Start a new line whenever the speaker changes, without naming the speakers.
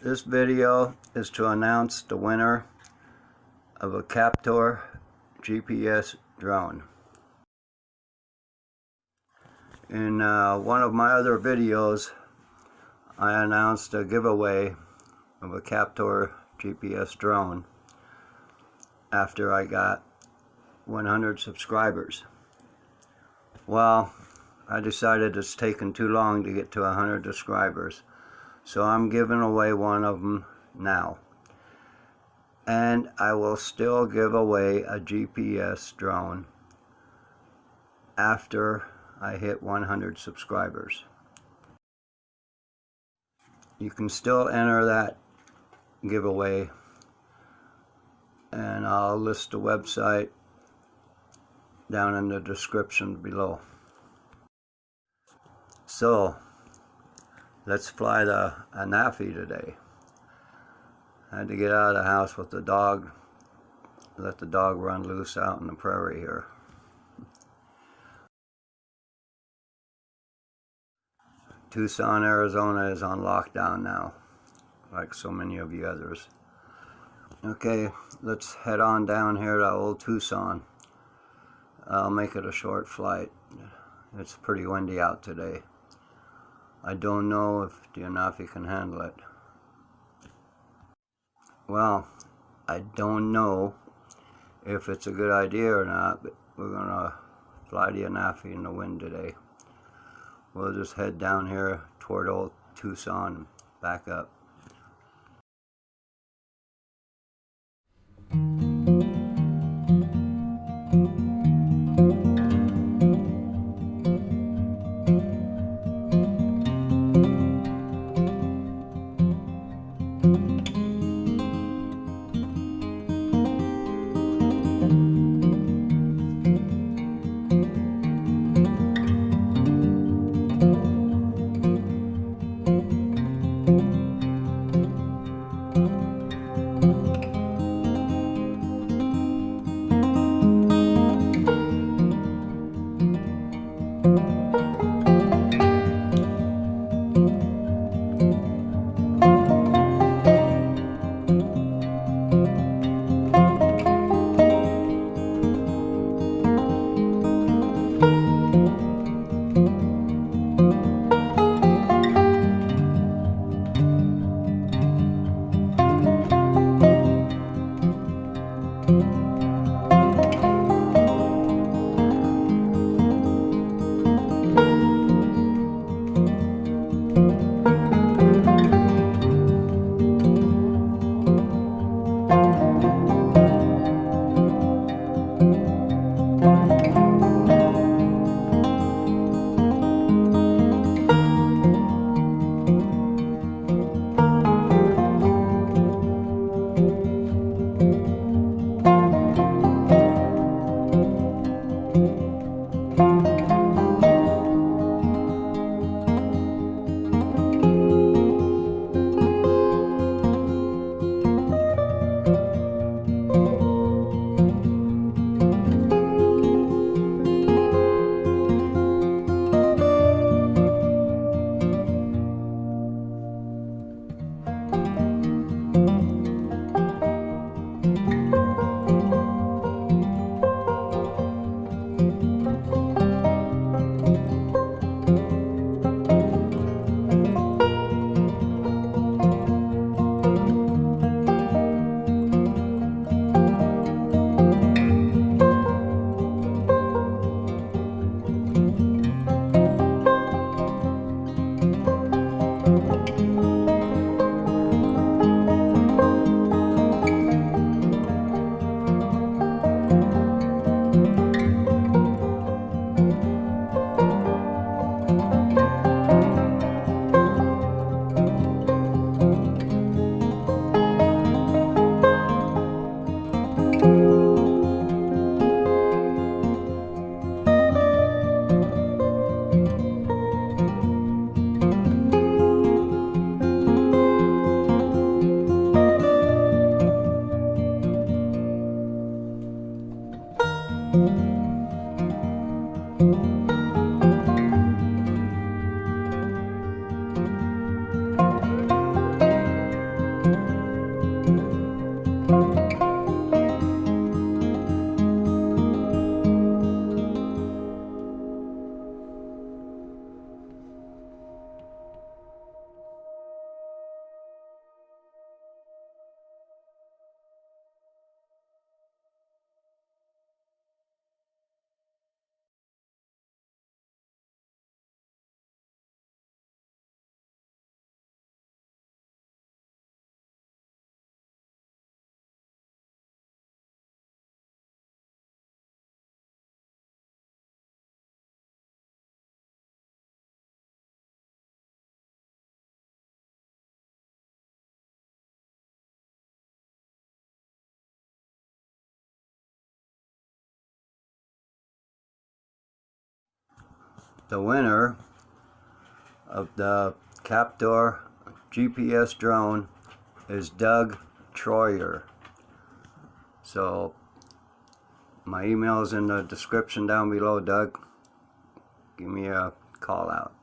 This video is to announce the winner of a Kaptur GPS drone. In one of my other videos, I announced a giveaway of a Kaptur GPS drone after I got 100 subscribers. Well, I decided it's taken too long to get to 100 subscribers, so I'm giving away one of them now. And I will still give away a GPS drone after I hit 100 subscribers. You can still enter that giveaway, and I'll list the website down in the description below. So let's fly the Anafi today. I had to get out of the house with the dog, let the dog run loose out in the prairie here. Tucson, Arizona is on lockdown now, like so many of you others. Okay, let's head on down here to old Tucson. I'll make it a short flight. It's pretty windy out today. I don't know if the Anafi can handle it. Well, I don't know if it's a good idea or not, but we're gonna fly the Anafi in the wind today. We'll just head down here toward old Tucson and back up. the winner of the Kaptur GPS drone is Doug Troyer. So my email is in the description down below, Doug. Give me a call out.